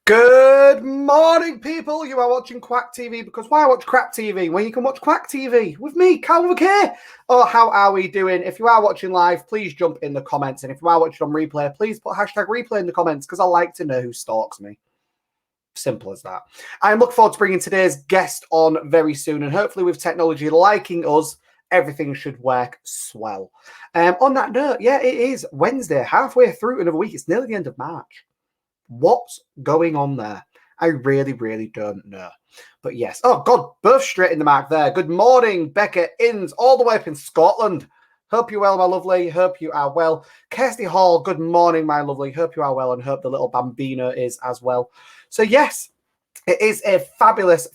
Good morning, people. You are watching Kwak TV because why watch crap TV when you can watch Kwak TV with me, Cal here? Oh, how are we doing? If you are watching live, please jump in the comments. And if you are watching on replay, please put hashtag replay in the comments because I like to know who stalks me. Simple as that. I look forward to bringing today's guest on very soon. And hopefully with technology liking us, everything should work swell. On that note, yeah, it is Wednesday, halfway through another week. It's nearly the end of March. What's going on there? I really don't know. But yes. Oh, God, both straight in the mark there. Good morning, Becca Inns, all the way up in Scotland. Hope you're well, my lovely. Hope you are well. Kirsty Hall, good morning, my lovely. Hope you are well and hope the little bambino is as well. So, yes, it is a fabulous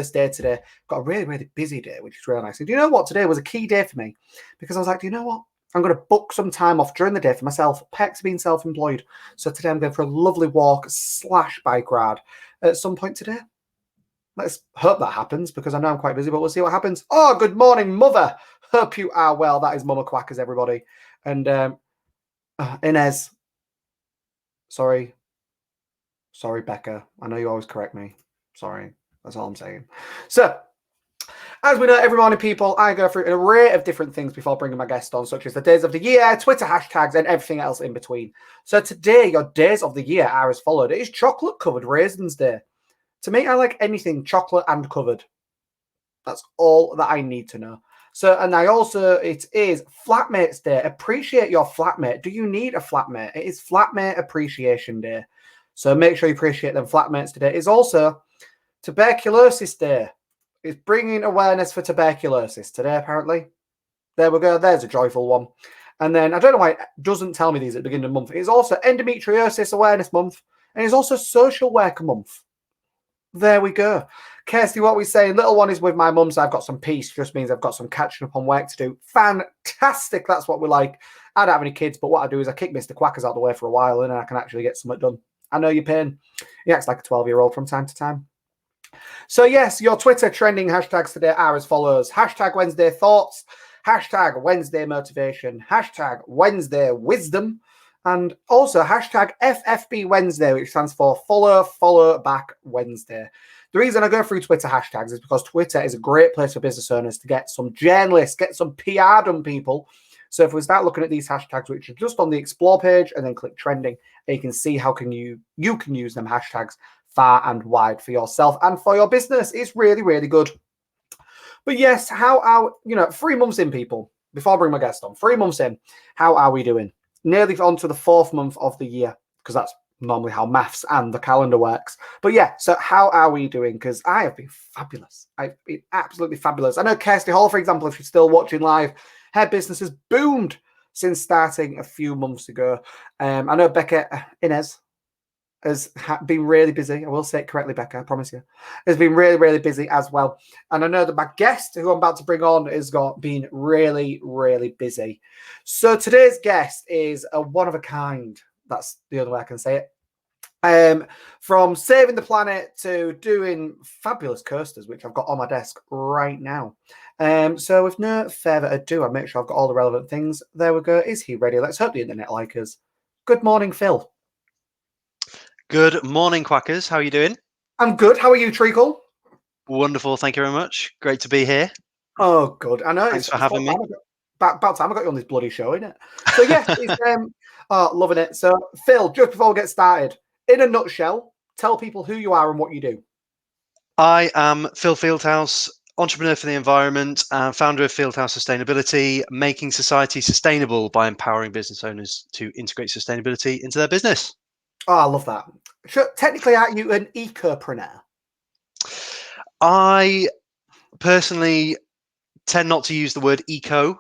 day today. Got a really busy day, which is really nice. And do you know what? Today was a key day for me because I was like, do you know what? I'm going to book some time off during the day for myself. Peck's being self-employed. So today I'm going for a lovely walk / bike ride at some point today. Let's hope that happens because I know I'm quite busy, but we'll see what happens. Oh, good morning, Mother. Hope you are well. That is Mama Quackers, everybody. And Inez. Sorry, Becca. I know you always correct me. Sorry. That's all I'm saying. So, as we know, every morning, people, I go through an array of different things before bringing my guest on, such as the days of the year, Twitter hashtags, and everything else in between. So today, your days of the year are as followed. It is Chocolate-Covered Raisins Day. To me, I like anything chocolate and covered. That's all that I need to know. So, and it is Flatmates Day. Appreciate your flatmate. Do you need a flatmate? It is Flatmate Appreciation Day. So make sure you appreciate them flatmates today. It's also Tuberculosis Day. It's bringing awareness for tuberculosis today, apparently. There we go. There's a joyful one. And then, I don't know why it doesn't tell me these at the beginning of the month. It's also Endometriosis Awareness Month. And it's also Social Worker Month. There we go. Kirsty, what we saying? Little one is with my mum, so I've got some peace. Just means I've got some catching up on work to do. Fantastic. That's what we like. I don't have any kids, but what I do is I kick Mr. Quackers out of the way for a while and I can actually get something done. I know your pain. He acts like a 12-year-old from time to time. So yes, your Twitter trending hashtags today are as follows. Hashtag Wednesday Thoughts, hashtag Wednesday Motivation, hashtag Wednesday Wisdom, and also hashtag FFB Wednesday, which stands for Follow Back Wednesday. The reason I go through Twitter hashtags is because Twitter is a great place for business owners to get some journalists, get some PR done, people. So if we start looking at these hashtags, which are just on the Explore page, and then click trending, and you can see how you can use them hashtags far and wide for yourself and for your business. It's really good. But yes, how are 3 months in, people, before I bring my guest on, 3 months in, how are we doing? Nearly on to the 4th month of the year, because that's normally how maths and the calendar works. But yeah, so how are we doing? Because I have been fabulous. I've been absolutely fabulous. I know Kirsty Hall, for example, if you're still watching live, her business has boomed since starting a few months ago. I know Becca Inez has been really busy. I will say it correctly, Becca, I promise you. Has been really busy as well. And I know that my guest, who I'm about to bring on, has been really busy. So today's guest is a one of a kind. That's the other way I can say it. From saving the planet to doing fabulous coasters, which I've got on my desk right now. So with no further ado, I'll make sure I've got all the relevant things. There we go. Is he ready? Let's hope the internet like us. Good morning, Phil. Good morning, Quackers. How are you doing? I'm good. How are you, Treacle? Wonderful. Thank you very much. Great to be here. Oh, good. I know. Thanks for having me. About time I got you on this bloody show, isn't it? So, yes, loving it. So, Phil, just before we get started, in a nutshell, tell people who you are and what you do. I am Phil Fieldhouse, entrepreneur for the environment and founder of Fieldhouse Sustainability, making society sustainable by empowering business owners to integrate sustainability into their business. Oh, I love that. Technically, aren't you an ecopreneur? I personally tend not to use the word eco.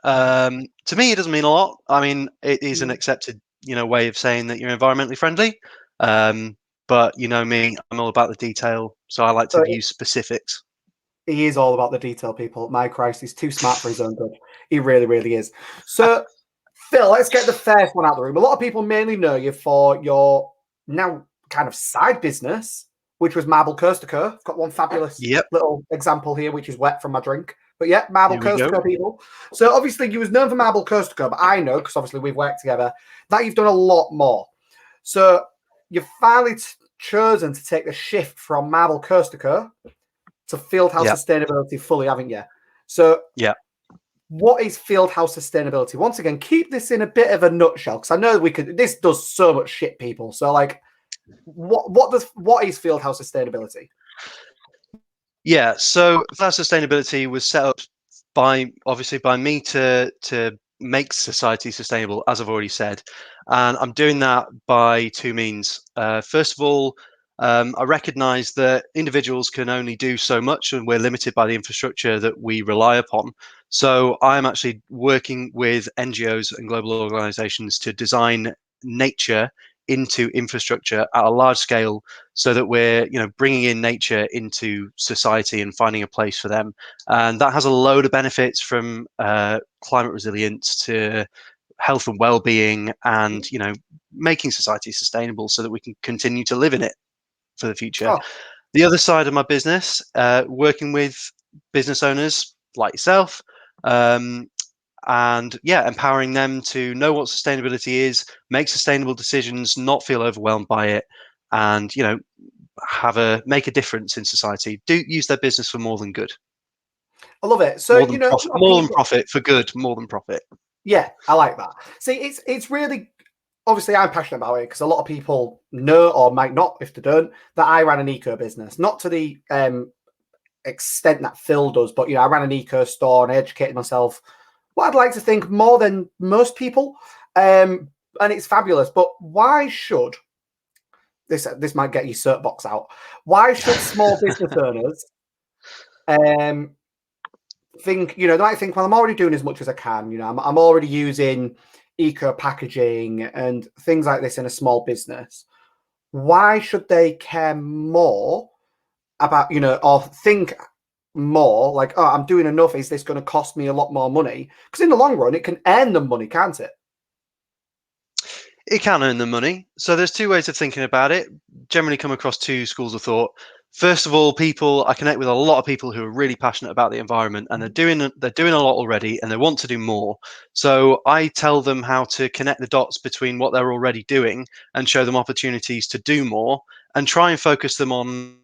To me, it doesn't mean a lot. I mean, it is an accepted, way of saying that you're environmentally friendly. But you know me, I'm all about the detail, so I like to use specifics. He is all about the detail, people. My Christ, he's too smart for his own good. He really is. So, Phil, let's get the first one out of the room. A lot of people mainly know you for your now kind of side business, which was Marble Coaster Co. I've got one fabulous little example here, which is wet from my drink. But yeah, Marble Coaster Co, people. So obviously you was known for Marble Coaster Co, but I know, because obviously we've worked together, that you've done a lot more. So you finally chosen to take the shift from marble coast to co to Fieldhouse Yeah. sustainability fully, haven't you? So Yeah. what is Fieldhouse sustainability? Once again, keep this in a bit of a nutshell, because I know this does so much shit, people. So like, what is Fieldhouse sustainability? Yeah, so that sustainability was set up obviously by me to make society sustainable, as I've already said, and I'm doing that by two means. First of all, I recognise that individuals can only do so much, and we're limited by the infrastructure that we rely upon. So I'm actually working with NGOs and global organisations to design nature into infrastructure at a large scale, so that we're bringing in nature into society and finding a place for them. And that has a load of benefits, from climate resilience to health and well-being, and making society sustainable so that we can continue to live in it for the future. Oh, The other side of my business, working with business owners like yourself, and empowering them to know what sustainability is, make sustainable decisions, not feel overwhelmed by it, and make a difference in society. Do use their business for more than good. I love it. So More than profit. More than profit for good. More than profit. Yeah, I like that. See, it's really, obviously I'm passionate about it because a lot of people know, or might not if they don't, that I ran an eco business. Not to the extent that Phil does, but I ran an eco store and I educated myself, what I'd like to think, more than most people. And it's fabulous. But why should this might get your cert box out? Why should small business owners think, they might think, well, I'm already doing as much as I can. I'm already using eco packaging and things like this in a small business. Why should they care more about, or think more like, oh, I'm doing enough. Is this going to cost me a lot more money? Because in the long run, it can earn them money, can't it? It can earn them money. So there's two ways of thinking about it. Generally come across two schools of thought. First of all, I connect with a lot of people who are really passionate about the environment, and they're doing a lot already, and they want to do more. So I tell them how to connect the dots between what they're already doing and show them opportunities to do more, and try and focus them on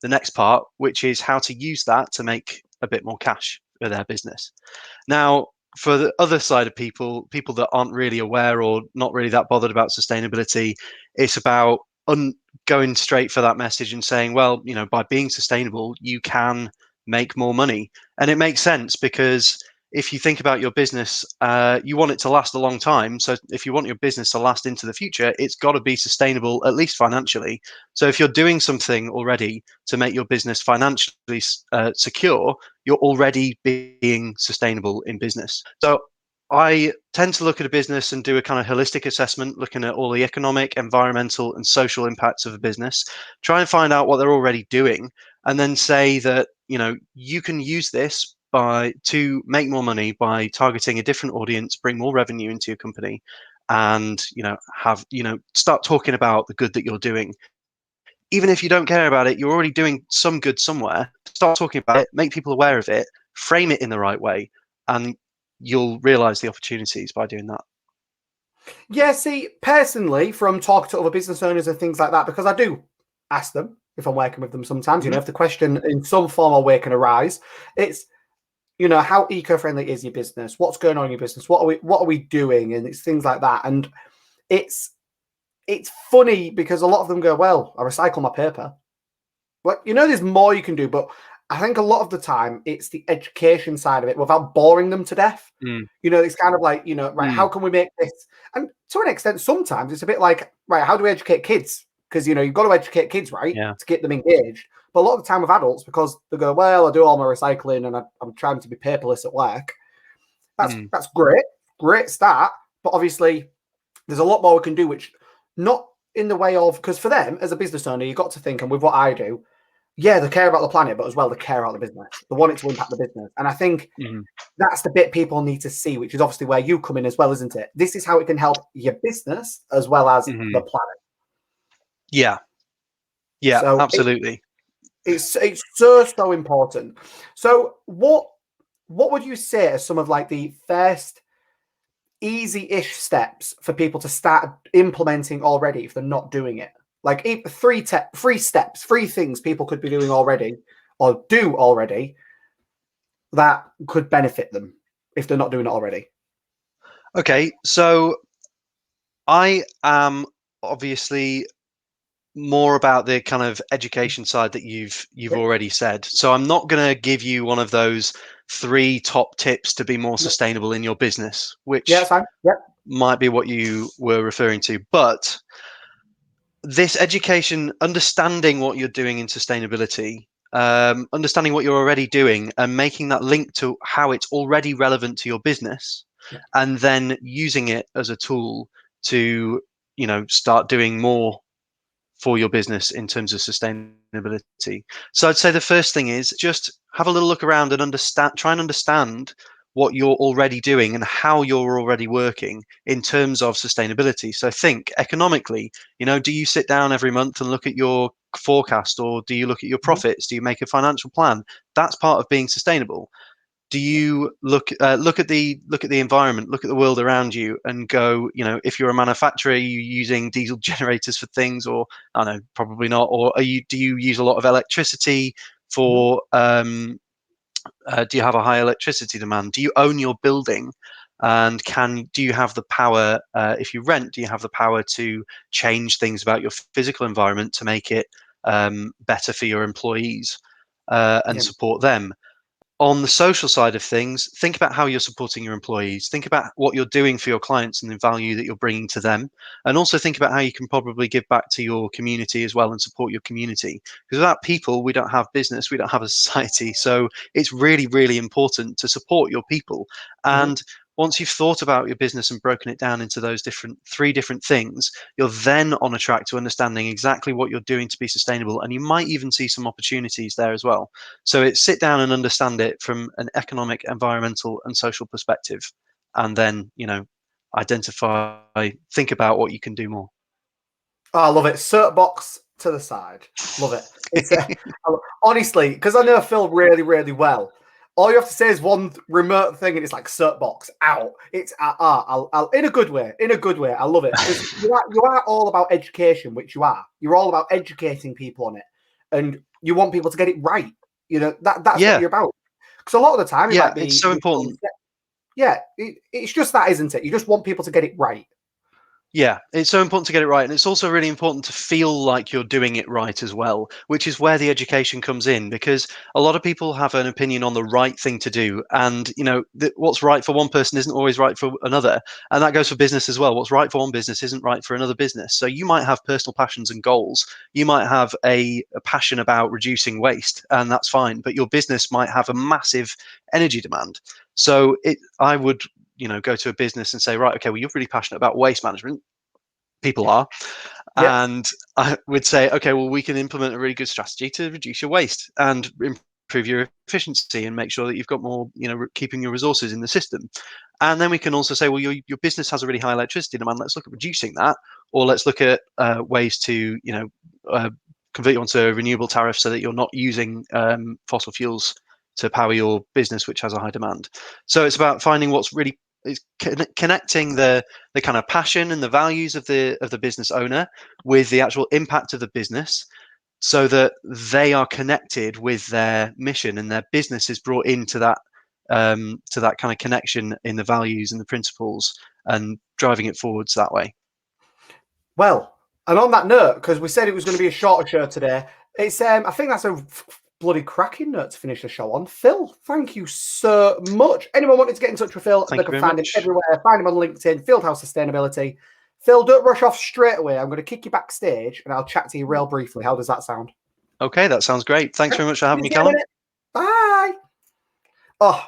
the next part, which is how to use that to make a bit more cash for their business. Now, for the other side of people that aren't really aware or not really that bothered about sustainability, it's about going straight for that message and saying, well, by being sustainable, you can make more money. And it makes sense, because if you think about your business, you want it to last a long time. So if you want your business to last into the future, it's got to be sustainable, at least financially. So if you're doing something already to make your business financially secure, you're already being sustainable in business. So I tend to look at a business and do a kind of holistic assessment, looking at all the economic, environmental, and social impacts of a business, try and find out what they're already doing, and then say that, you can use this to make more money by targeting a different audience, bring more revenue into your company, and start talking about the good that you're doing. Even if you don't care about it, you're already doing some good somewhere. Start talking about it, make people aware of it, frame it in the right way, and you'll realize the opportunities by doing that. Yeah, see, personally, from talking to other business owners and things like that, because I do ask them if I'm working with them sometimes, if the question in some form or way can arise, it's, how eco-friendly is your business? What's going on in your business? What are we doing? And it's things like that. And it's funny because a lot of them go, well, I recycle my paper. Well, there's more you can do, but I think a lot of the time it's the education side of it without boring them to death. It's kind of like, right, how can we make this? And to an extent, sometimes it's a bit like, right, how do we educate kids? Because, you've got to educate kids, right, to get them engaged. But a lot of the time with adults, because they go, well, I do all my recycling and I'm trying to be paperless at work. That's great start. But obviously, there's a lot more we can do, which not in the way of, because for them as a business owner, you've got to think, and with what I do, yeah, they care about the planet, but as well, they care about the business. They want it to impact the business. And I think that's the bit people need to see, which is obviously where you come in as well, isn't it? This is how it can help your business as well as the planet. Yeah. Yeah, so absolutely. It's so important. So what would you say are some of like the first easy-ish steps for people to start implementing already if they're not doing it? Like three steps, three things people could be doing already or do already that could benefit them if they're not doing it already. Okay, so I am obviously more about the kind of education side that you've Yeah. already said. So I'm not going to give you one of those 3 top tips to be more sustainable in your business, Yeah, which that's fine. Yeah. might be what you were referring to. But this education, understanding what you're doing in sustainability, understanding what you're already doing and making that link to how it's already relevant to your business, Yeah. and then using it as a tool to, start doing more for your business in terms of sustainability. So I'd say the first thing is just have a little look around and try and understand what you're already doing and how you're already working in terms of sustainability. So think economically, do you sit down every month and look at your forecast, or do you look at your profits? Do you make a financial plan? That's part of being sustainable. Do you look at the environment, look at the world around you, and go, if you're a manufacturer, are you using diesel generators for things, or I don't know, probably not, or do you use a lot of electricity for do you have a high electricity demand? Do you own your building? And do you have the power, if you rent, do you have the power to change things about your physical environment to make it better for your employees and Yeah. support them? On the social side of things, think about how you're supporting your employees. Think about what you're doing for your clients and the value that you're bringing to them. And also think about how you can probably give back to your community as well and support your community. Because without people, we don't have business, we don't have a society. So it's really, really important to support your people. And once you've thought about your business and broken it down into those 3 different things, you're then on a track to understanding exactly what you're doing to be sustainable. And you might even see some opportunities there as well. So it's sit down and understand it from an economic, environmental, and social perspective, and then identify, think about what you can do more. Oh, I love it. Cert box to the side. Love it. It's honestly, because I know Phil really, really well. All you have to say is one remote thing, and it's like cert box out. It's I'll in a good way. In a good way, I love it because you are all about education, which you are. You're all about educating people on it, and you want people to get it right. That's what Yeah, you're about. Because a lot of the time, it yeah, might be it's so important. yeah, it's just that, isn't it? You just want people to get it right. Yeah, it's so important to get it right. And it's also really important to feel like you're doing it right as well, which is where the education comes in, because a lot of people have an opinion on the right thing to do. And, what's right for one person isn't always right for another. And that goes for business as well. What's right for one business isn't right for another business. So you might have personal passions and goals. You might have a passion about reducing waste, and that's fine. But your business might have a massive energy demand. So I would go to a business and say, right, okay, well, you're really passionate about waste management. People are. Yeah. And I would say, okay, well, we can implement a really good strategy to reduce your waste and improve your efficiency and make sure that you've got more, keeping your resources in the system. And then we can also say, well, your business has a really high electricity demand. Let's look at reducing that, or let's look at ways to, convert you onto a renewable tariff so that you're not using fossil fuels to power your business, which has a high demand. So it's about finding what's really is connecting the kind of passion and the values of the business owner with the actual impact of the business, so that they are connected with their mission and their business is brought into that to that kind of connection in the values and the principles, and driving it forwards that way. Well, and on that note, because we said it was going to be a shorter show today, it's I think that's a bloody cracking note to finish the show on. Phil, thank you so much. Anyone wanting to get in touch with Phil, Thank they you can very find him much. everywhere. Find him on LinkedIn, Fieldhouse Sustainability. Phil, don't rush off straight away. I'm going to kick you backstage and I'll chat to you real briefly. How does that sound? Okay, that sounds great. Thanks very much for having me, See you in a Callum. minute. Bye. Oh,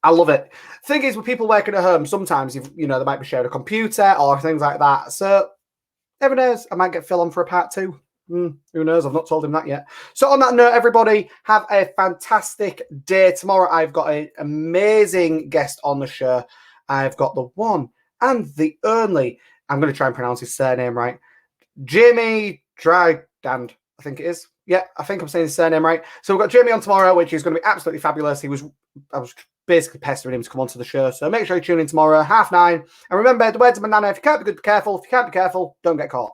I love it. Thing is, with people working at home, sometimes they might be sharing a computer or things like that. So never knows. I might get Phil on for a part 2. Who knows? I've not told him that yet. So on that note, everybody, have a fantastic day. Tomorrow, I've got an amazing guest on the show. I've got the one and the only, I'm going to try and pronounce his surname right, Jamie Drydand, I think it is. Yeah, I think I'm saying his surname right. So we've got Jamie on tomorrow, which is going to be absolutely fabulous. I was basically pestering him to come onto the show. So make sure you tune in tomorrow, 9:30. And remember, the words of my nana, if you can't be good, be careful. If you can't be careful, don't get caught.